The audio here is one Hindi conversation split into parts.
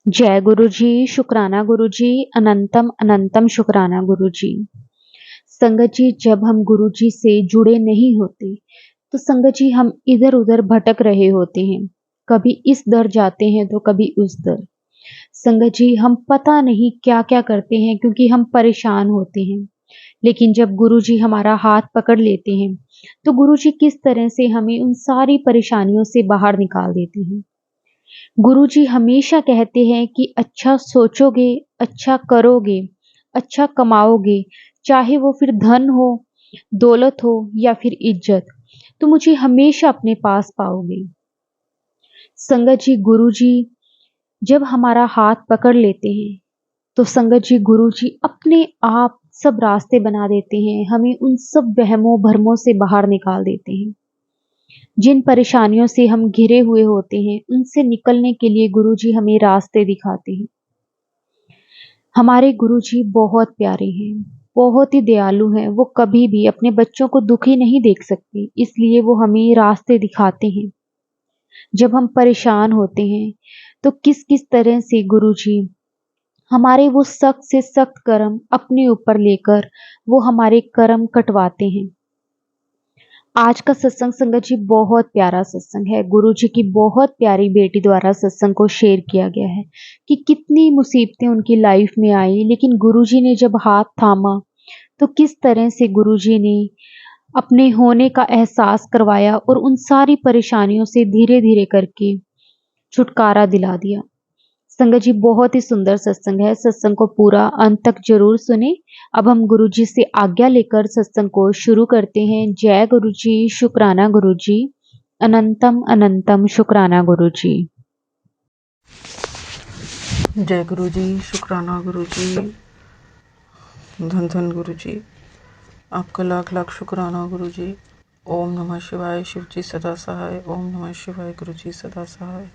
जय गुरु जी, शुक्राना गुरु जी, अनंतम अनंतम शुक्राना गुरु जी। संगत जी, जब हम गुरु जी से जुड़े नहीं होते तो संगत जी हम इधर उधर भटक रहे होते हैं। कभी इस दर जाते हैं तो कभी उस दर। संगत जी, हम पता नहीं क्या क्या करते हैं क्योंकि हम परेशान होते हैं। लेकिन जब गुरु जी हमारा हाथ पकड़ लेते हैं तो गुरु जी किस तरह से हमें उन सारी परेशानियों से बाहर निकाल देते हैं। गुरुजी हमेशा कहते हैं कि अच्छा सोचोगे, अच्छा करोगे, अच्छा कमाओगे, चाहे वो फिर धन हो, दौलत हो या फिर इज्जत, तो मुझे हमेशा अपने पास पाओगे। संगत जी, गुरुजी जब हमारा हाथ पकड़ लेते हैं, तो संगत जी गुरुजी अपने आप सब रास्ते बना देते हैं, हमें उन सब वहमों भरमों से बाहर निकाल देते हैं। जिन परेशानियों से हम घिरे हुए होते हैं, उनसे निकलने के लिए गुरुजी हमें रास्ते दिखाते हैं। हमारे गुरुजी बहुत प्यारे हैं, बहुत ही दयालु हैं। वो कभी भी अपने बच्चों को दुखी नहीं देख सकते, इसलिए वो हमें रास्ते दिखाते हैं। जब हम परेशान होते हैं, तो किस किस तरह से गुरुजी हमारे वो सख्त से सख्त कर्म अपने ऊपर लेकर वो हमारे कर्म कटवाते हैं। आज का सत्संग संगत जी बहुत प्यारा सत्संग है। गुरु जी की बहुत प्यारी बेटी द्वारा सत्संग को शेयर किया गया है कि कितनी मुसीबतें उनकी लाइफ में आई, लेकिन गुरु जी ने जब हाथ थामा तो किस तरह से गुरु जी ने अपने होने का एहसास करवाया और उन सारी परेशानियों से धीरे धीरे करके छुटकारा दिला दिया। संगत जी बहुत ही सुंदर सत्संग है। सत्संग को पूरा अंत तक जरूर सुने। अब हम गुरु जी से आज्ञा लेकर सत्संग को शुरू करते हैं। जय गुरु जी, शुक्राना गुरु जी, अनंतम अनंतम शुक्राना गुरु जी। जय गुरु जी, शुक्राना गुरु जी, धन धन गुरु जी, आपका लाख लाख शुक्राना गुरु जी। ओम नमः शिवाय, शिव जी सदा सहाय। ओम नमः शिवाय, गुरु जी सदा सहाय।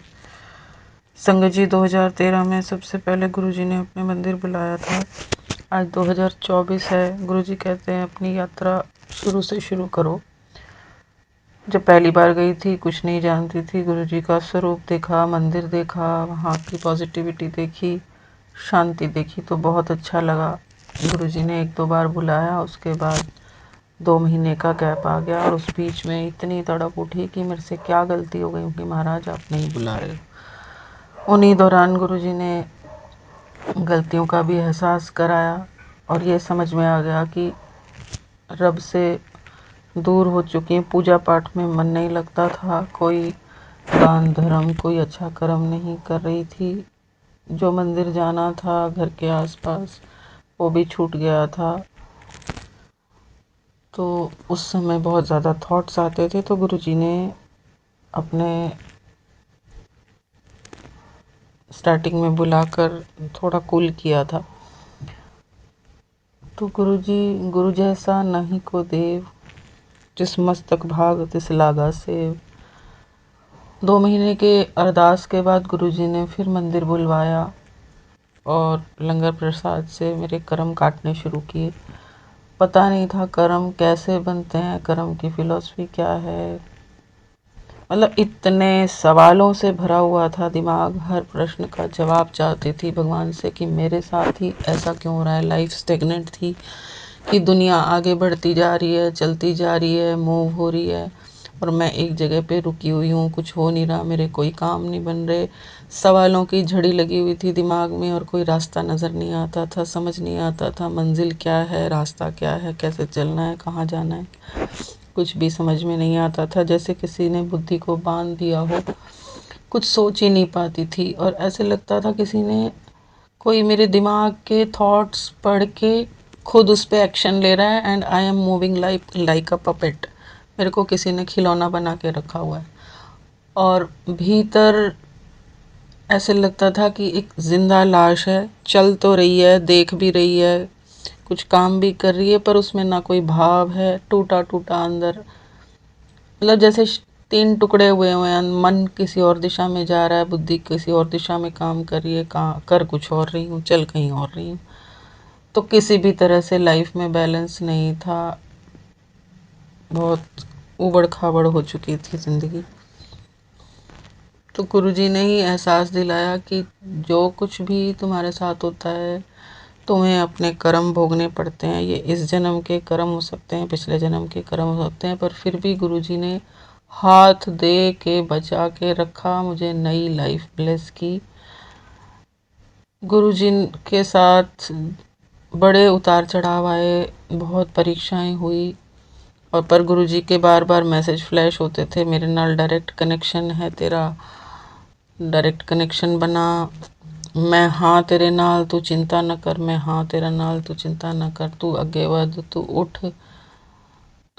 संगत जी 2013 में सबसे पहले गुरु जी ने अपने मंदिर बुलाया था। आज 2024 है। गुरु जी कहते हैं अपनी यात्रा शुरू से शुरू करो। जब पहली बार गई थी कुछ नहीं जानती थी। गुरु जी का स्वरूप देखा, मंदिर देखा, वहाँ की पॉजिटिविटी देखी, शांति देखी तो बहुत अच्छा लगा। गुरु जी ने 1-2 बार बुलाया, उसके बाद 2 महीने का गैप आ गया और उस बीच में इतनी तड़प उठी कि मेरे से क्या गलती हो गई कि महाराज आप नहीं बुला रहे हो। उन्हीं दौरान गुरु जी ने गलतियों का भी एहसास कराया और ये समझ में आ गया कि रब से दूर हो चुकी हैं। पूजा पाठ में मन नहीं लगता था, कोई दान धर्म कोई अच्छा कर्म नहीं कर रही थी। जो मंदिर जाना था घर के आसपास वो भी छूट गया था। तो उस समय बहुत ज़्यादा थॉट्स आते थे, तो गुरुजी ने अपने स्टार्टिंग में बुलाकर थोड़ा कूल किया था। तो गुरु जैसा नहीं को देव, जिस मस्तक भाग तिस लागा सेव। 2 महीने के अरदास के बाद गुरुजी ने फिर मंदिर बुलवाया और लंगर प्रसाद से मेरे कर्म काटने शुरू किए। पता नहीं था कर्म कैसे बनते हैं, कर्म की फ़िलॉसफी क्या है। मतलब इतने सवालों से भरा हुआ था दिमाग, हर प्रश्न का जवाब चाहती थी भगवान से कि मेरे साथ ही ऐसा क्यों हो रहा है। लाइफ स्टेगनेंट थी कि दुनिया आगे बढ़ती जा रही है, चलती जा रही है, मूव हो रही है और मैं एक जगह पे रुकी हुई हूँ, कुछ हो नहीं रहा, मेरे कोई काम नहीं बन रहे। सवालों की झड़ी लगी हुई थी दिमाग में और कोई रास्ता नज़र नहीं आता था, समझ नहीं आता था मंजिल क्या है, रास्ता क्या है, कैसे चलना है, कहाँ जाना है, कुछ भी समझ में नहीं आता था। जैसे किसी ने बुद्धि को बांध दिया हो, कुछ सोच ही नहीं पाती थी और ऐसे लगता था किसी ने कोई मेरे दिमाग के थॉट्स पढ़ के खुद उस पे एक्शन ले रहा है and I am moving like a puppet. मेरे को किसी ने खिलौना बना के रखा हुआ है और भीतर ऐसे लगता था कि एक जिंदा लाश है, चल तो रही है, देख भी रही है, कुछ काम भी कर रही है, पर उसमें ना कोई भाव है, टूटा टूटा अंदर। मतलब जैसे 3 टुकड़े हुए हुए हैं, मन किसी और दिशा में जा रहा है, बुद्धि किसी और दिशा में काम कर रही है, कर कुछ और रही हूँ, चल कहीं और रही हूँ। तो किसी भी तरह से लाइफ में बैलेंस नहीं था, बहुत उबड़ खाबड़ हो चुकी थी ज़िंदगी। तो गुरुजी ने ही एहसास दिलाया कि जो कुछ भी तुम्हारे साथ होता है तुम्हें अपने कर्म भोगने पड़ते हैं। ये इस जन्म के कर्म हो सकते हैं, पिछले जन्म के कर्म हो सकते हैं, पर फिर भी गुरुजी ने हाथ दे के बचा के रखा, मुझे नई लाइफ ब्लेस की। गुरुजी के साथ बड़े उतार चढ़ाव आए, बहुत परीक्षाएं हुई, और पर गुरुजी के बार बार मैसेज फ्लैश होते थे, मेरे नाल डायरेक्ट कनेक्शन है तेरा, डायरेक्ट कनेक्शन बना, मैं हाँ तेरे नाल, तू चिंता न कर, मैं हाँ तेरा नाल, तू चिंता न कर, तू अगे बढ़, तू उठ,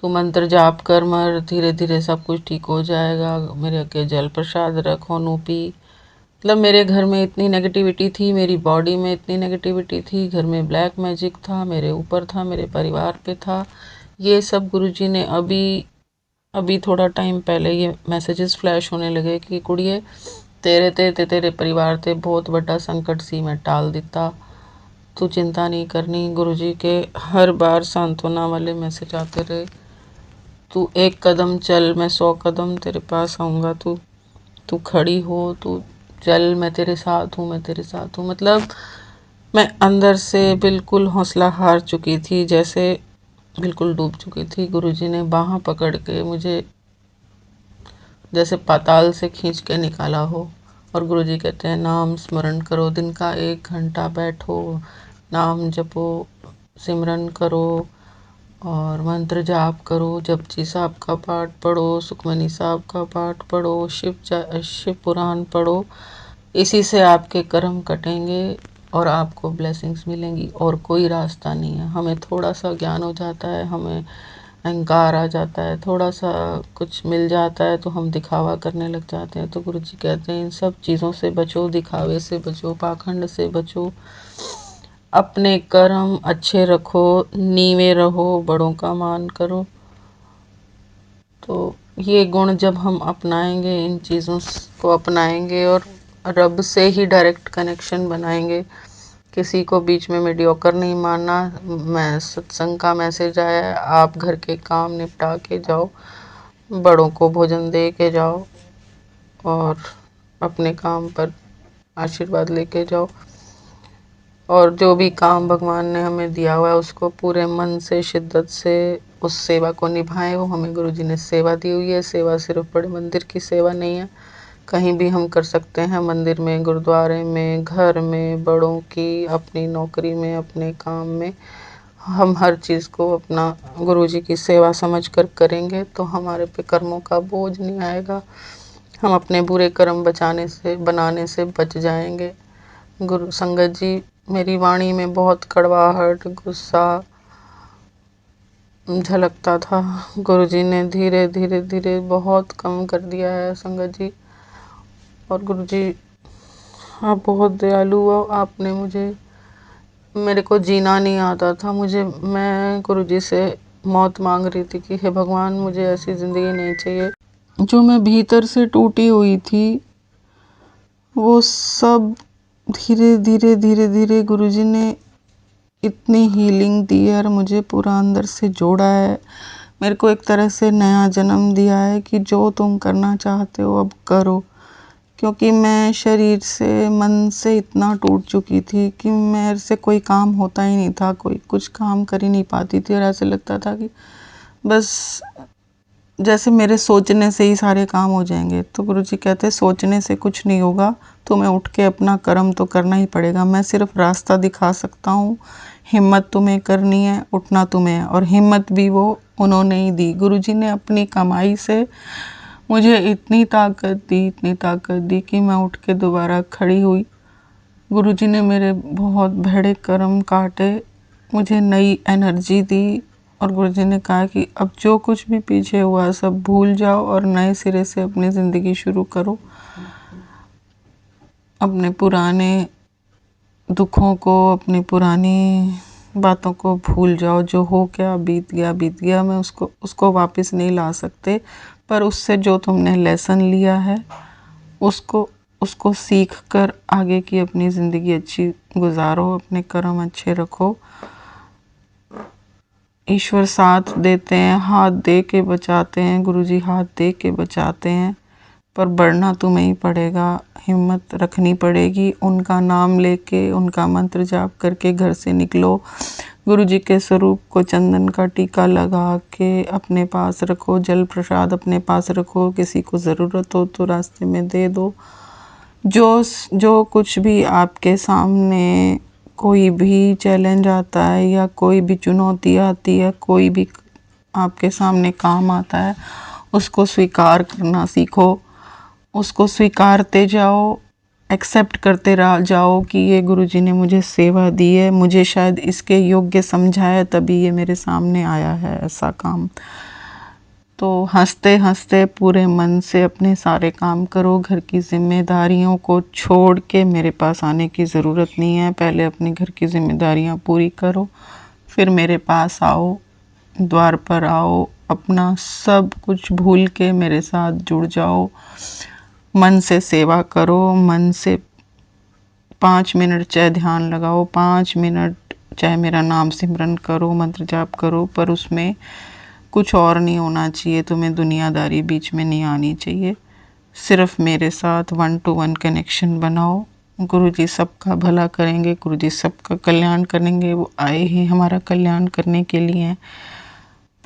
तू मंत्र जाप कर मर, धीरे धीरे सब कुछ ठीक हो जाएगा, मेरे अगे जल प्रसाद रख, होनू पी। मतलब मेरे घर में इतनी नेगेटिविटी थी, मेरी बॉडी में इतनी नेगेटिविटी थी, घर में ब्लैक मैजिक था, मेरे ऊपर था, मेरे परिवार पे था। ये सब गुरुजी ने अभी अभी थोड़ा टाइम पहले ये मैसेजेस फ्लैश होने लगे कि कुड़िए तेरे परिवार ते बहुत बड़ा संकट सी मैं टाल दिता, तू चिंता नहीं करनी। गुरुजी के हर बार सांत्वना वाले मैसेज आते रहे, तू एक कदम चल, मैं 100 कदम तेरे पास आऊँगा, तू तू खड़ी हो, तू चल, मैं तेरे साथ हूँ, मैं तेरे साथ हूँ। मतलब मैं अंदर से बिल्कुल हौसला हार चुकी थी, जैसे बिल्कुल डूब चुकी थी। गुरुजी ने बाँह पकड़ के मुझे जैसे पाताल से खींच के निकाला हो, और गुरुजी कहते हैं नाम स्मरण करो, दिन का 1 घंटा बैठो, नाम जपो, सिमरन करो और मंत्र जाप करो, जपजी साहब का पाठ पढ़ो, सुखमनी साहब का पाठ पढ़ो, शिव पुराण पढ़ो, इसी से आपके कर्म कटेंगे और आपको ब्लेसिंग्स मिलेंगी, और कोई रास्ता नहीं है। हमें थोड़ा सा ज्ञान हो जाता है, हमें अहंकार आ जाता है, थोड़ा सा कुछ मिल जाता है तो हम दिखावा करने लग जाते हैं। तो गुरुजी कहते हैं इन सब चीज़ों से बचो, दिखावे से बचो, पाखंड से बचो, अपने कर्म अच्छे रखो, नीवे रहो, बड़ों का मान करो। तो ये गुण जब हम अपनाएंगे, इन चीज़ों को अपनाएंगे और रब से ही डायरेक्ट कनेक्शन बनाएंगे, किसी को बीच में मीडियोकर नहीं मानना। मैं सत्संग का मैसेज आया है, आप घर के काम निपटा के जाओ, बड़ों को भोजन दे के जाओ और अपने काम पर आशीर्वाद लेके जाओ, और जो भी काम भगवान ने हमें दिया हुआ है उसको पूरे मन से, शिद्दत से उस सेवा को निभाएं। वो हमें गुरुजी ने सेवा दी हुई है। सेवा सिर्फ बड़े मंदिर की सेवा नहीं है, कहीं भी हम कर सकते हैं, मंदिर में, गुरुद्वारे में, घर में, बड़ों की, अपनी नौकरी में, अपने काम में। हम हर चीज़ को अपना गुरुजी की सेवा समझ कर करेंगे तो हमारे पे कर्मों का बोझ नहीं आएगा, हम अपने बुरे कर्म बनाने से बच जाएंगे। गुरु संगत जी, मेरी वाणी में बहुत कड़वाहट, गुस्सा झलकता था, गुरुजी ने धीरे धीरे धीरे बहुत कम कर दिया है संगत जी। और गुरुजी आप बहुत दयालु हो, आपने मेरे को जीना नहीं आता था, मैं गुरुजी से मौत मांग रही थी कि हे भगवान मुझे ऐसी ज़िंदगी नहीं चाहिए। जो मैं भीतर से टूटी हुई थी वो सब धीरे धीरे धीरे धीरे गुरुजी ने इतनी हीलिंग दी है और मुझे पूरा अंदर से जोड़ा है, मेरे को एक तरह से नया जन्म दिया है कि जो तुम करना चाहते हो अब करो। क्योंकि मैं शरीर से, मन से इतना टूट चुकी थी कि मेरे से कोई काम होता ही नहीं था, कोई कुछ काम कर ही नहीं पाती थी, और ऐसे लगता था कि बस जैसे मेरे सोचने से ही सारे काम हो जाएंगे। तो गुरुजी कहते सोचने से कुछ नहीं होगा, तुम्हें उठ के अपना कर्म तो करना ही पड़ेगा, मैं सिर्फ रास्ता दिखा सकता हूँ, हिम्मत तुम्हें करनी है, उठना तुम्हें है। और हिम्मत भी वो उन्होंने ही दी, गुरुजी ने अपनी कमाई से मुझे इतनी ताकत दी कि मैं उठ के दोबारा खड़ी हुई। गुरुजी ने मेरे बहुत भैड़े कर्म काटे, मुझे नई एनर्जी दी, और गुरुजी ने कहा कि अब जो कुछ भी पीछे हुआ सब भूल जाओ और नए सिरे से अपनी ज़िंदगी शुरू करो। अपने पुराने दुखों को, अपनी पुरानी बातों को भूल जाओ, जो हो गया बीत गया, मैं उसको वापस नहीं ला सकते, पर उससे जो तुमने लेसन लिया है उसको सीख कर आगे की अपनी ज़िंदगी अच्छी गुजारो, अपने कर्म अच्छे रखो। ईश्वर साथ देते हैं, हाथ दे के बचाते हैं, गुरुजी हाथ दे के बचाते हैं, पर बढ़ना तुम्हें ही पड़ेगा, हिम्मत रखनी पड़ेगी। उनका नाम लेके, उनका मंत्र जाप करके घर से निकलो। गुरु जी के स्वरूप को चंदन का टीका लगा के अपने पास रखो, जल प्रसाद अपने पास रखो, किसी को ज़रूरत हो तो रास्ते में दे दो। जो कुछ भी आपके सामने कोई भी चैलेंज आता है या कोई भी चुनौती आती है, कोई भी आपके सामने काम आता है, उसको स्वीकार करना सीखो। उसको स्वीकारते जाओ, एक्सेप्ट करते जाओ कि ये गुरुजी ने मुझे सेवा दी है, मुझे शायद इसके योग्य समझा है, तभी ये मेरे सामने आया है ऐसा काम। तो हंसते हंसते पूरे मन से अपने सारे काम करो। घर की जिम्मेदारियों को छोड़ के मेरे पास आने की ज़रूरत नहीं है। पहले अपने घर की जिम्मेदारियां पूरी करो, फिर मेरे पास आओ, द्वार पर आओ, अपना सब कुछ भूल के मेरे साथ जुड़ जाओ। मन से सेवा करो, मन से 5 मिनट चाहे ध्यान लगाओ, 5 मिनट चाहे मेरा नाम सिमरन करो, मंत्र जाप करो, पर उसमें कुछ और नहीं होना चाहिए। तुम्हें दुनियादारी बीच में नहीं आनी चाहिए। सिर्फ मेरे साथ 1 to 1 कनेक्शन बनाओ। गुरुजी सबका भला करेंगे, गुरुजी सबका कल्याण करेंगे। वो आए ही हमारा कल्याण करने के लिए हैं।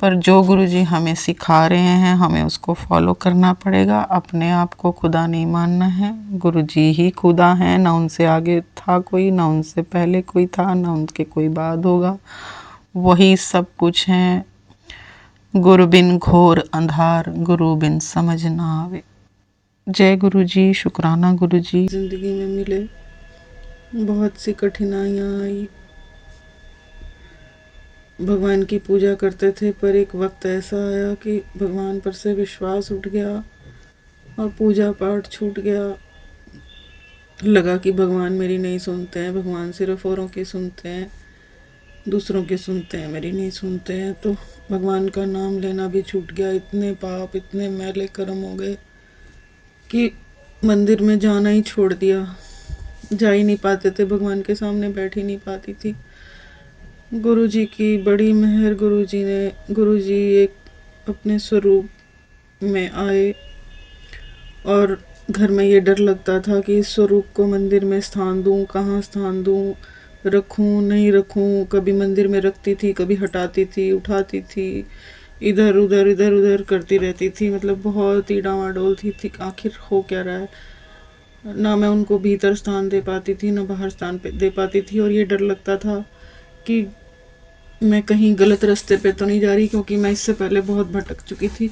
पर जो गुरुजी हमें सिखा रहे हैं, हमें उसको फॉलो करना पड़ेगा। अपने आप को खुदा नहीं मानना है। गुरुजी ही खुदा हैं, ना उनसे आगे था कोई, ना उनसे पहले कोई था, ना उनके कोई बाद होगा। वही सब कुछ हैं। गुरु बिन घोर अंधार, गुरु बिन समझ ना आवे। जय गुरु जी। शुक्राना गुरु जी। ज़िंदगी में मिले, बहुत सी कठिनाइयाँ आई। भगवान की पूजा करते थे, पर एक वक्त ऐसा आया कि भगवान पर से विश्वास उठ गया और पूजा पाठ छूट गया। लगा कि भगवान मेरी नहीं सुनते हैं, भगवान सिर्फ औरों की सुनते हैं, दूसरों की सुनते हैं, मेरी नहीं सुनते हैं। तो भगवान का नाम लेना भी छूट गया। इतने पाप, इतने मैले कर्म हो गए कि मंदिर में जाना ही छोड़ दिया। जा ही नहीं पाते थे, भगवान के सामने बैठ ही नहीं पाती थी। गुरुजी की बड़ी मेहर, गुरुजी एक अपने स्वरूप में आए और घर में ये डर लगता था कि इस स्वरूप को मंदिर में स्थान दूं, कहाँ स्थान दूं, रखूं नहीं रखूं। कभी मंदिर में रखती थी, कभी हटाती थी, उठाती थी, इधर उधर इधर उधर करती रहती थी। मतलब बहुत ही डामाडोल थी आखिर हो क्या रहा है। ना मैं उनको भीतर स्थान दे पाती थी, ना बाहर स्थान दे पाती थी। और ये डर लगता था कि मैं कहीं गलत रास्ते पे तो नहीं जा रही, क्योंकि मैं इससे पहले बहुत भटक चुकी थी।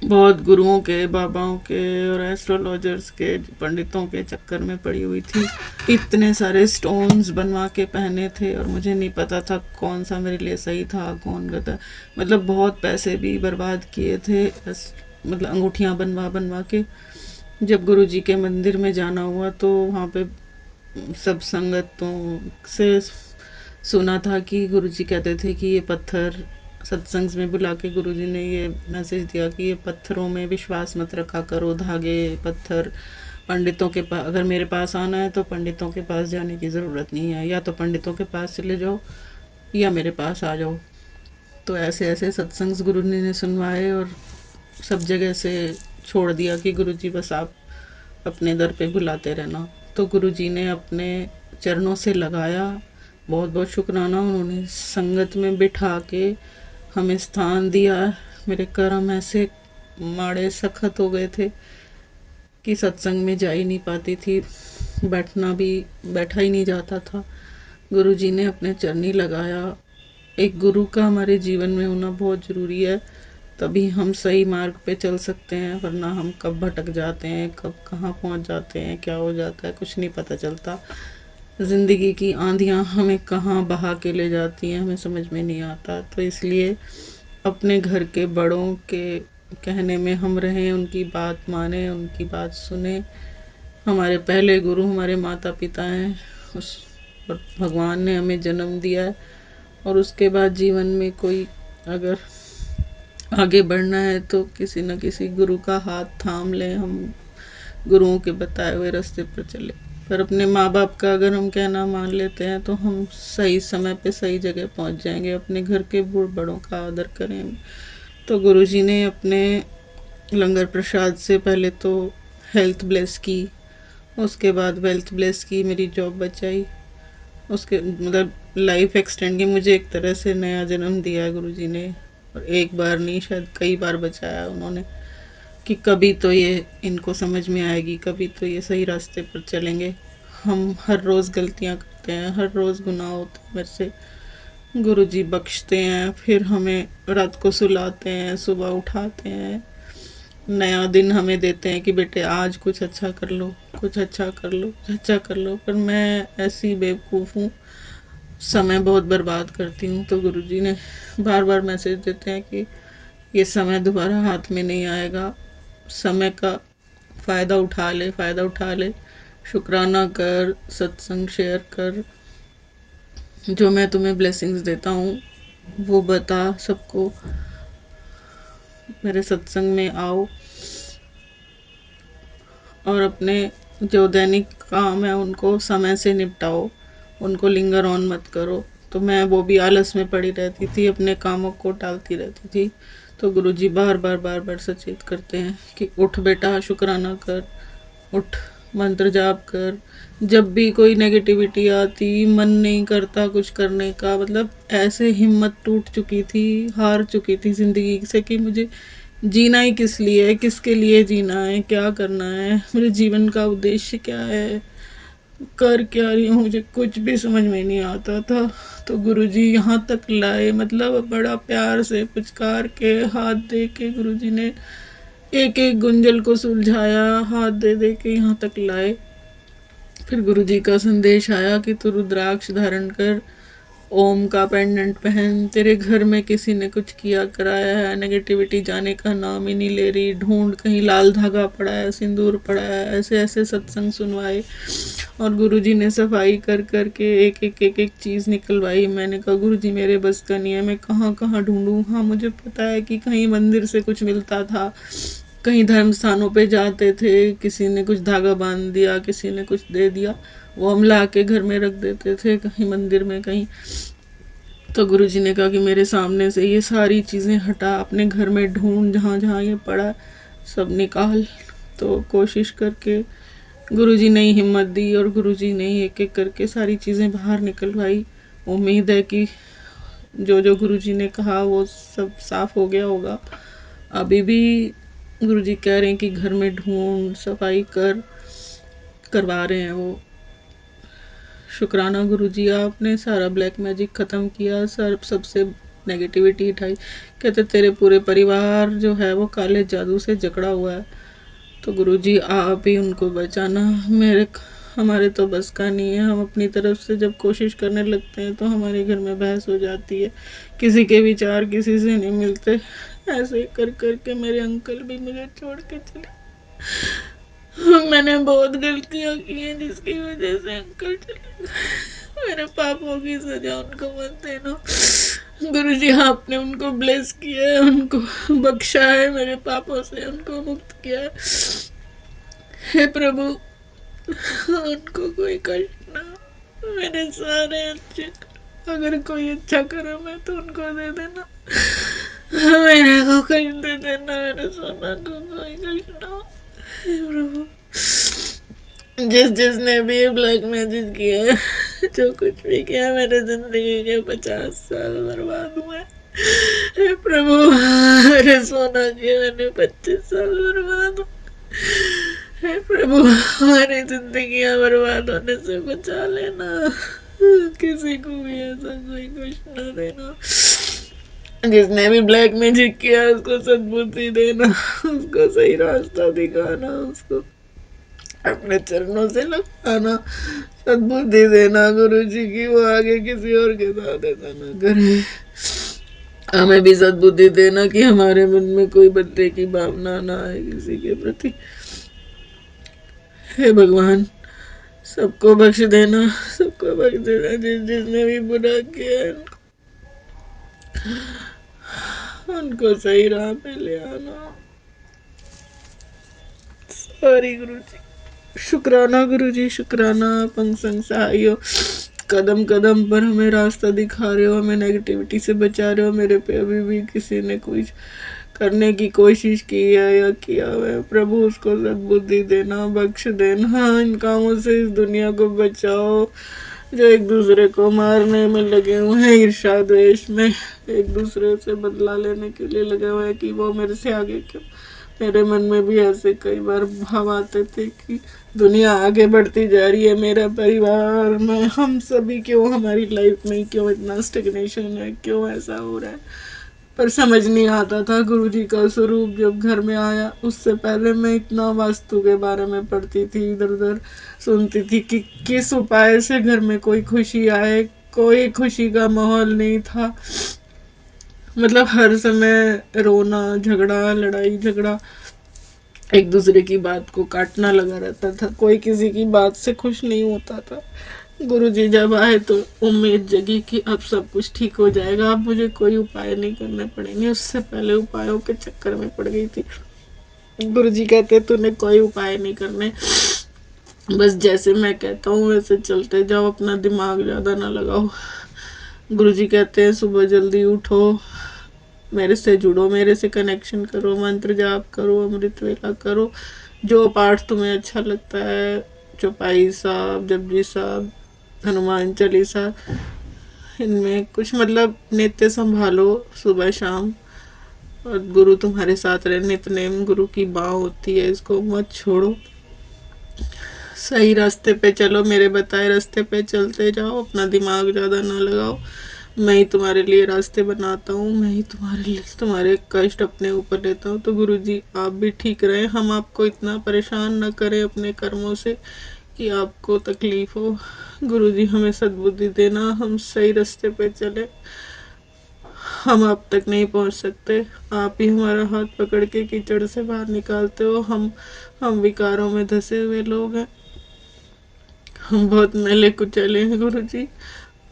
बहुत गुरुओं के, बाबाओं के और एस्ट्रोलॉजर्स के, पंडितों के चक्कर में पड़ी हुई थी। इतने सारे स्टोन्स बनवा के पहने थे और मुझे नहीं पता था कौन सा मेरे लिए सही था, कौन गलत। मतलब बहुत पैसे भी बर्बाद किए थे, मतलब अंगूठियाँ बनवा बनवा के। जब गुरुजी के मंदिर में जाना हुआ तो वहाँ पे सब संगतों से सुना था कि गुरुजी कहते थे कि ये पत्थर, सत्संग में बुला के गुरुजी ने ये मैसेज दिया कि ये पत्थरों में विश्वास मत रखा करो, धागे पत्थर। पंडितों के पास, अगर मेरे पास आना है तो पंडितों के पास जाने की ज़रूरत नहीं है, या तो पंडितों के पास चले जाओ या मेरे पास आ जाओ। तो ऐसे ऐसे सत्संग गुरु ने सुनवाए और सब जगह से छोड़ दिया कि गुरुजी बस आप अपने दर पे बुलाते रहना। तो गुरुजी ने अपने चरणों से लगाया। बहुत बहुत शुक्राना, उन्होंने संगत में बिठा के हमें स्थान दिया। मेरे कर्म ऐसे माड़े सख्त हो गए थे कि सत्संग में जा ही नहीं पाती थी, बैठा ही नहीं जाता था। गुरुजी ने अपने चरनी लगाया। एक गुरु का हमारे जीवन में होना बहुत ज़रूरी है, तभी हम सही मार्ग पे चल सकते हैं। वरना हम कब भटक जाते हैं, कब कहाँ पहुँच जाते हैं, क्या हो जाता है, कुछ नहीं पता चलता। ज़िंदगी की आंधियाँ हमें कहाँ बहा के ले जाती हैं, हमें समझ में नहीं आता। तो इसलिए अपने घर के बड़ों के कहने में हम रहें, उनकी बात माने, उनकी बात सुने। हमारे पहले गुरु हमारे माता पिता हैं, उस और भगवान ने हमें जन्म दिया है। और उसके बाद जीवन में कोई अगर आगे बढ़ना है तो किसी न किसी गुरु का हाथ थाम लें, हम गुरुओं के बताए हुए रास्ते पर चले। पर अपने माँ बाप का अगर हम कहना मान लेते हैं तो हम सही समय पे सही जगह पहुंच जाएंगे। अपने घर के बड़ों का आदर करें। तो गुरुजी ने अपने लंगर प्रसाद से पहले तो हेल्थ ब्लेस की, उसके बाद वेल्थ ब्लेस की, मेरी जॉब बचाई, उसके मतलब लाइफ एक्सटेंड की, मुझे एक तरह से नया जन्म दिया है गुरुजी ने। और एक बार नहीं, शायद कई बार बचाया उन्होंने, कि कभी तो ये इनको समझ में आएगी, कभी तो ये सही रास्ते पर चलेंगे। हम हर रोज़ गलतियाँ करते हैं, हर रोज़ गुनाह होते हैं मेरे से, गुरुजी बख्शते हैं, फिर हमें रात को सुलाते हैं, सुबह उठाते हैं, नया दिन हमें देते हैं कि बेटे आज कुछ अच्छा कर लो, कुछ अच्छा कर लो, कुछ अच्छा कर लो। पर मैं ऐसी बेवकूफ़ हूँ, समय बहुत बर्बाद करती हूँ। तो गुरुजी ने बार बार मैसेज देते हैं कि ये समय दोबारा हाथ में नहीं आएगा, समय का फ़ायदा उठा ले, फ़ायदा उठा ले, शुक्राना कर, सत्संग शेयर कर, जो मैं तुम्हें ब्लेसिंग्स देता हूँ वो बता सबको, मेरे सत्संग में आओ, और अपने जो दैनिक काम है उनको समय से निपटाओ, उनको लिंगर ऑन मत करो। तो मैं वो भी आलस में पड़ी रहती थी, अपने कामों को टालती रहती थी। तो गुरुजी बार बार बार बार सचेत करते हैं कि उठ बेटा, शुक्राना कर, उठ, मंत्र जाप कर। जब भी कोई नेगेटिविटी आती, मन नहीं करता कुछ करने का, मतलब ऐसे हिम्मत टूट चुकी थी, हार चुकी थी ज़िंदगी से कि मुझे जीना ही किस लिए है, किसके लिए जीना है, क्या करना है, मेरे जीवन का उद्देश्य क्या है, कर क्या रही हूँ, मुझे कुछ भी समझ में नहीं आता था। तो गुरुजी यहाँ तक लाए, मतलब बड़ा प्यार से पुचकार के, हाथ दे के गुरुजी ने एक एक गुंजल को सुलझाया, हाथ दे दे के यहाँ तक लाए। फिर गुरुजी का संदेश आया कि तू रुद्राक्ष धारण कर, ओम का पेंडेंट पहन, तेरे घर में किसी ने कुछ किया कराया है, नेगेटिविटी जाने का नाम ही नहीं ले रही, ढूंढ कहीं लाल धागा पड़ा है, सिंदूर पड़ा है, ऐसे ऐसे सत्संग सुनवाए। और गुरुजी ने सफाई कर कर के एक एक एक एक चीज़ निकलवाई। मैंने कहा गुरुजी मेरे बस का नहीं है, मैं कहाँ कहाँ ढूंढूं। हाँ मुझे पता है कि कहीं मंदिर से कुछ मिलता था, कहीं धर्म स्थानों पे जाते थे, किसी ने कुछ धागा बांध दिया, किसी ने कुछ दे दिया, वो हम ला के घर में रख देते थे, कहीं मंदिर में कहीं। तो गुरुजी ने कहा कि मेरे सामने से ये सारी चीज़ें हटा, अपने घर में ढूंढ, जहाँ जहाँ ये पड़ा सब निकाल। तो कोशिश करके गुरुजी ने ही हिम्मत दी, और गुरुजी ने ही एक एक करके सारी चीज़ें बाहर निकलवाई। उम्मीद है कि जो जो गुरुजी ने कहा वो सब साफ हो गया होगा। अभी भी गुरुजी कह रहे हैं कि घर में ढूंढ, सफाई कर, करवा रहे हैं वो। शुक्राना गुरुजी, आपने सारा ब्लैक मैजिक ख़त्म किया, सबसे नेगेटिविटी हटाई। कहते तेरे पूरे परिवार जो है वो काले जादू से जकड़ा हुआ है, तो गुरुजी आप ही उनको बचाना। हमारे तो बस का नहीं है, हम अपनी तरफ से जब कोशिश करने लगते हैं तो हमारे घर में बहस हो जाती है, किसी के विचार किसी से नहीं मिलते। ऐसे कर कर के मेरे अंकल भी मुझे छोड़ के चले। मैंने बहुत गलतियाँ की हैं जिसकी वजह से अंकल चले गए। मेरे पापों की सजा उनको मत देना गुरुजी, आपने उनको ब्लेस किया है, उनको बख्शा है, मेरे पापों से उनको मुक्त किया है। हे प्रभु, उनको कोई कष्ट ना, मेरे सारे अच्छे करो। अगर कोई अच्छा कर्म है तो उनको दे देना, मेरे को कष्ट दे देना, मेरे सोना को कोई कष्ट ना हो। हे प्रभु, जिसने भी ब्लैक मैजिक किया है, जो कुछ भी किया, मेरे जिंदगी के 50 साल बर्बाद हुए। हे प्रभु, मेरे सोना के मैंने 25 साल बर्बाद हुए। हे प्रभु, हमारी जिंदगियां बर्बाद होने से बचा लेना, किसी को भी ऐसा कोई कुछ न देना। जिसने भी ब्लैक मैजिक किया उसको सद्बुद्धि देना, उसको सही रास्ता दिखाना, उसको अपने चरणों से लगाना, सद्बुद्धि देना गुरुजी की, वो आगे किसी और के साथ ऐसा ना करे। हमें भी सद्बुद्धि देना कि हमारे मन में कोई बदले की भावना ना आए किसी के प्रति। हे भगवान, सबको बख्श देना, सबको बख्श देना, जिसने भी बुरा किया है उनको सही राह पे ले आना। सॉरी गुरुजी, शुक्राना गुरुजी, शुक्राना। अपन संग सहायो, कदम कदम पर हमें रास्ता दिखा रहे हो, हमें नेगेटिविटी से बचा रहे हो। मेरे पे अभी भी किसी ने कुछ करने की कोशिश की है या किया है, प्रभु उसको सद्बुद्धि देना, बख्श देना। इन कामों से इस दुनिया को बचाओ जो एक दूसरे को मारने में लगे हुए हैं, ईर्ष्या द्वेष में एक दूसरे से बदला लेने के लिए लगे हुए हैं कि वो मेरे से आगे क्यों। मेरे मन में भी ऐसे कई बार भाव आते थे कि दुनिया आगे बढ़ती जा रही है, मेरा परिवार में हम सभी क्यों, हमारी लाइफ में क्यों इतना स्टेग्नेशन है, क्यों ऐसा हो रहा है। पर समझ नहीं आता था। गुरुजी का स्वरूप जब घर में आया, उससे पहले मैं इतना वास्तु के बारे में पढ़ती थी, इधर उधर सुनती थी कि किस उपाय से घर में कोई खुशी आए। कोई खुशी का माहौल नहीं था, मतलब हर समय रोना, झगड़ा, लड़ाई झगड़ा, एक दूसरे की बात को काटना लगा रहता था। कोई किसी की बात से खुश नहीं होता था। गुरुजी जब आए तो उम्मीद जगी कि अब सब कुछ ठीक हो जाएगा, अब मुझे कोई उपाय नहीं करने पड़ेंगे। उससे पहले उपायों के चक्कर में पड़ गई थी। गुरुजी कहते तूने कोई उपाय नहीं करने, बस जैसे मैं कहता हूँ वैसे चलते जाओ, अपना दिमाग ज़्यादा ना लगाओ। गुरुजी कहते हैं सुबह जल्दी उठो, मेरे से जुड़ो, मेरे से कनेक्शन करो, मंत्र जाप करो, अमृत वेला करो, जो पाठ तुम्हें अच्छा लगता है, चौपाई साहब, जपजी साहब, हनुमान चालीसा, इनमें कुछ मतलब नित्य संभालो सुबह शाम। और गुरु तुम्हारे साथ रहे, नित्यनेम गुरु की बाँ होती है, इसको मत छोड़ो। सही रास्ते पे चलो, मेरे बताए रास्ते पे चलते जाओ, अपना दिमाग ज़्यादा ना लगाओ। मैं ही तुम्हारे लिए रास्ते बनाता हूँ, मैं ही तुम्हारे कष्ट अपने ऊपर लेता हूँ। तो गुरुजी आप भी ठीक रहें, हम आपको इतना परेशान न करें अपने कर्मों से कि आपको तकलीफ़ हो। गुरुजी हमें सद्बुद्धि देना, हम सही रास्ते पे चले। हम आप तक नहीं पहुंच सकते, आप ही हमारा हाथ पकड़ के कीचड़ से बाहर निकालते हो। हम विकारों में धंसे हुए लोग हैं, हम बहुत मैले कुचले हैं। गुरुजी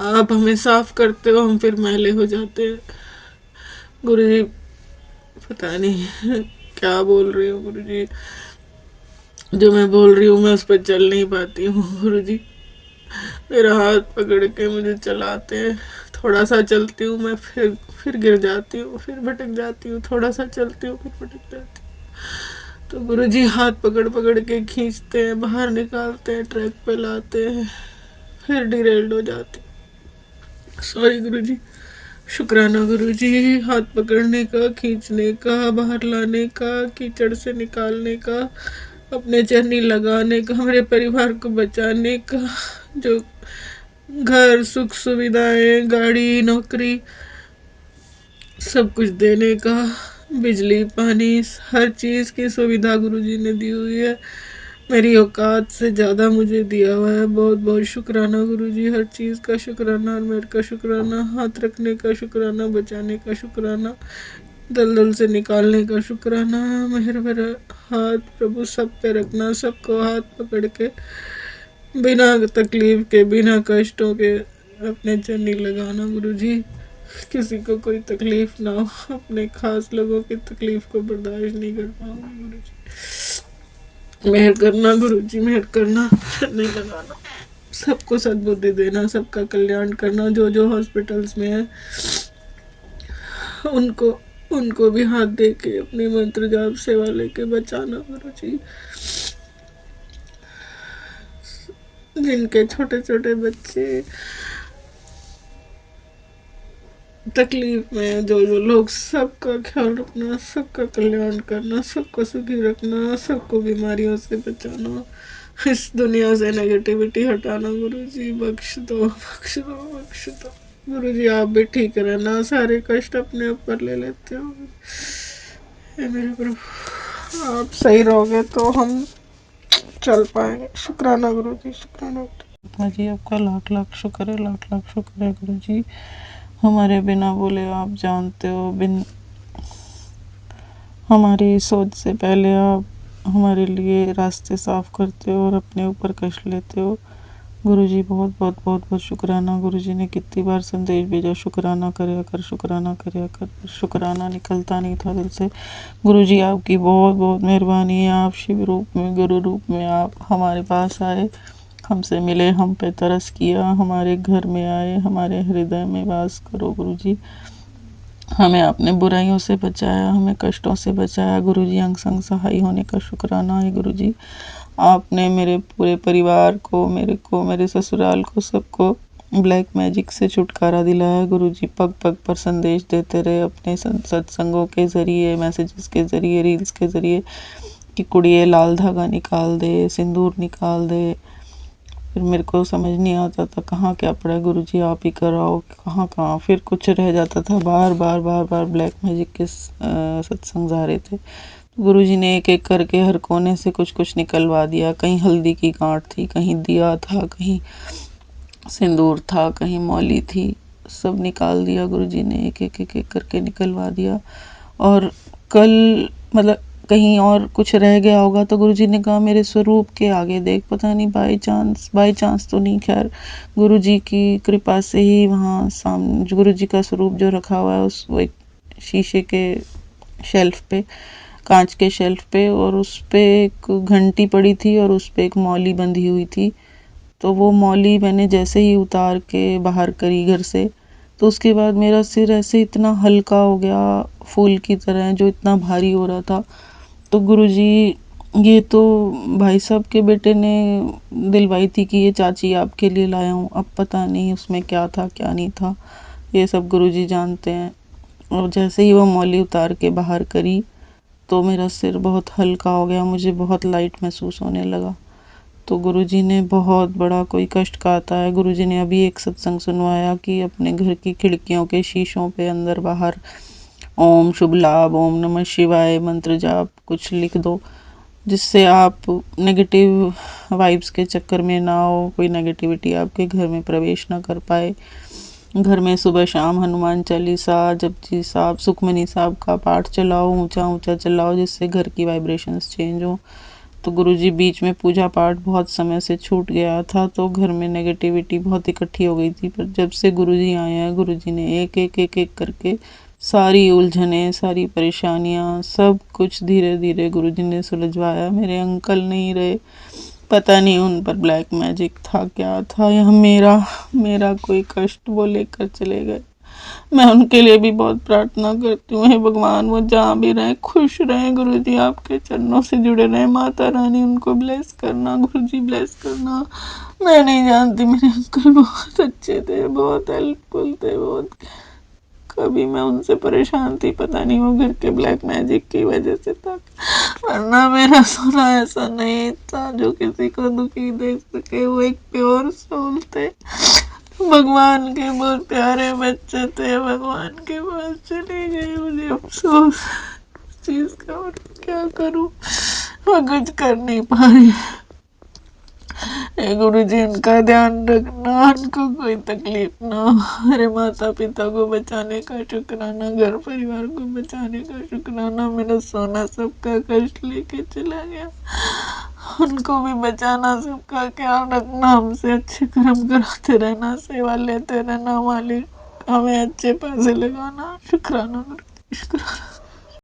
आप हमें साफ करते हो, हम फिर मैले हो जाते हैं। गुरुजी पता नहीं क्या बोल रही हूँ गुरुजी, जो मैं बोल रही हूँ मैं उस पर चल नहीं पाती हूँ। गुरुजी मेरा हाथ पकड़ के मुझे चलाते हैं, थोड़ा सा चलती हूँ मैं, फिर गिर जाती हूँ, फिर भटक जाती हूँ, थोड़ा सा चलती हूँ, फिर भटक जाती हूँ। तो गुरुजी हाथ पकड़ पकड़ के खींचते हैं, बाहर निकालते हैं, ट्रैक पे लाते हैं, फिर डिरेल्ड हो जाती हूँ। सॉरी गुरुजी। शुक्राना गुरुजी, हाथ पकड़ने का, खींचने का, बाहर लाने का, कीचड़ से निकालने का, अपने चरनी लगाने का, हमारे परिवार को बचाने का, जो घर सुख सुविधाएं, गाड़ी, नौकरी, सब कुछ देने का, बिजली पानी, हर चीज़ की सुविधा गुरुजी ने दी हुई है। मेरी औकात से ज़्यादा मुझे दिया हुआ है। बहुत बहुत शुक्राना गुरुजी, हर चीज़ का शुक्राना, और मेरे का शुक्राना, हाथ रखने का शुक्राना, बचाने का शुक्राना, दलदल से निकालने का शुक्राना। मेहर भरा हाथ प्रभु सब पे रखना, सबको हाथ पकड़ के बिना तकलीफ के, बिना कष्टों के अपने चरनी लगाना। गुरुजी किसी को कोई तकलीफ ना हो, अपने खास लोगों की तकलीफ को बर्दाश्त नहीं कर पाऊंगी। गुरुजी मेहर करना, गुरुजी मेहर करना, नहीं लगाना, सबको सद्बुद्धि देना, सबका कल्याण करना। जो जो हॉस्पिटल्स में है उनको उनको भी हाथ दे के अपने मंत्र जाप सेवा लेके बचाना। गुरुजी जिनके छोटे छोटे बच्चे तकलीफ में, जो जो लोग, सबका ख्याल रखना, सबका कल्याण करना, सबको सुखी रखना, सबको बीमारियों से बचाना, इस दुनिया से नेगेटिविटी हटाना। गुरुजी बख्श दो, बख्श दो, बख्श दो। गुरुजी आप भी ठीक रहना, सारे कष्ट अपने ऊपर ले लेते हो। हे मेरे प्रभु आप सही रहोगे तो हम चल पाएंगे। शुक्राना गुरुजी, शुक्राना। जी आपका लाख लाख शुक्र है, लाख लाख शुक्र है गुरु जी। हमारे बिना बोले आप जानते हो, बिन हमारी सोच से पहले आप हमारे लिए रास्ते साफ करते हो और अपने ऊपर कष्ट लेते हो। गुरुजी बहुत बहुत बहुत बहुत शुक्राना। गुरुजी ने कितनी बार संदेश भेजा, शुक्राना करया कर, शुक्राना करया कर, शुक्राना निकलता नहीं था दिल से। गुरुजी आपकी बहुत बहुत मेहरबानी है, आप शिव रूप में, गुरु रूप में आप हमारे पास आए, हमसे मिले, हम पे तरस किया, हमारे घर में आए, हमारे हृदय में वास करो। गुरुजी हमें आपने बुराइयों से बचाया, हमें कष्टों से बचाया। गुरुजी अंग संग सहाय होने का शुक्राना है गुरुजी। आपने मेरे पूरे परिवार को, मेरे ससुराल को, सबको ब्लैक मैजिक से छुटकारा दिलाया गुरुजी। पग पग पर संदेश देते रहे अपने सत्संगों के ज़रिए, मैसेजेस के ज़रिए, रील्स के ज़रिए कि कुड़िए लाल धागा निकाल दे, सिंदूर निकाल दे। फिर मेरे को समझ नहीं आता था कहाँ क्या पड़ा है गुरुजी, आप ही कराओ, कहाँ कहाँ। फिर कुछ रह जाता था, बार बार बार बार ब्लैक मैजिक के सत्संग जा रहे थे। गुरुजी ने एक एक करके हर कोने से कुछ कुछ निकलवा दिया। कहीं हल्दी की गांठ थी, कहीं दिया था, कहीं सिंदूर था, कहीं मौली थी, सब निकाल दिया गुरुजी ने, एक एक एक एक करके निकलवा दिया। और कल मतलब कहीं और कुछ रह गया होगा तो गुरुजी ने कहा मेरे स्वरूप के आगे देख। पता नहीं बाई चांस तो नहीं, खैर गुरुजी की कृपा से ही वहाँ सामने गुरुजी का स्वरूप जो रखा हुआ है उस वो एक शीशे के शेल्फ पे, कांच के शेल्फ पे, और उस पे एक घंटी पड़ी थी और उस पे एक मौली बंधी हुई थी। तो वो मौली मैंने जैसे ही उतार के बाहर करी घर से, तो उसके बाद मेरा सिर ऐसे इतना हल्का हो गया, फूल की तरह, जो इतना भारी हो रहा था। तो गुरुजी, ये तो भाई साहब के बेटे ने दिलवाई थी कि ये चाची आपके लिए लाया हूँ। अब पता नहीं उसमें क्या था क्या नहीं था, ये सब गुरुजी जानते हैं। और जैसे ही वो मौली उतार के बाहर करी तो मेरा सिर बहुत हल्का हो गया, मुझे बहुत लाइट महसूस होने लगा। तो गुरुजी ने बहुत बड़ा कोई कष्ट काटा है। गुरुजी ने अभी एक सत्संग सुनवाया कि अपने घर की खिड़कियों के शीशों पे अंदर बाहर ओम शुभ लाभ, ओम नमः शिवाय मंत्र जाप कुछ लिख दो, जिससे आप नेगेटिव वाइब्स के चक्कर में ना हो, कोई नेगेटिविटी आपके घर में प्रवेश ना कर पाए। घर में सुबह शाम हनुमान चालीसा, जपजी साहब, सुखमनी साहब का पाठ चलाओ, ऊंचा ऊंचा चलाओ, जिससे घर की वाइब्रेशंस चेंज हो। तो गुरुजी बीच में पूजा पाठ बहुत समय से छूट गया था, तो घर में नेगेटिविटी बहुत इकट्ठी हो गई थी। पर जब से गुरुजी आए हैं, गुरुजी ने एक एक एक एक करके सारी उलझनें, सारी परेशानियां, सब कुछ धीरे धीरे गुरुजी ने सुलझवाया। मेरे अंकल नहीं रहे, पता नहीं उन पर ब्लैक मैजिक था क्या था, या मेरा मेरा कोई कष्ट वो लेकर चले गए। मैं उनके लिए भी बहुत प्रार्थना करती हूँ, हे भगवान वो जहाँ भी रहें खुश रहें। गुरुजी आपके चरणों से जुड़े रहें, माता रानी उनको ब्लेस करना, गुरुजी ब्लेस करना। मैं नहीं जानती, मेरे अंकल बहुत अच्छे थे, बहुत हेल्पफुल थे, बहुत। कभी मैं उनसे परेशान थी, पता नहीं वो घर के ब्लैक मैजिक की वजह से था, वरना मेरा सोना ऐसा नहीं था जो किसी को दुखी देख सके। वो एक प्योर सोल थे, भगवान के बहुत प्यारे बच्चे थे, भगवान के पास चले गए। मुझे अफसोस इस चीज का, और क्या करूं, मैं कुछ कर नहीं पा रही। गुरु जी उनका ध्यान रखना, उनको कोई तकलीफ ना हो। मेरे माता पिता को बचाने का शुक्राना, घर परिवार को बचाने का शुक्राना। मेरा सोना सबका कष्ट लेके चला गया, उनको भी बचाना, सबका ख्याल रखना, हमसे अच्छे कर्म कराते रहना, सेवा लेते रहना, मालिक हमें अच्छे पैसे लगाना। शुक्राना गुरु जी, शुक्राना।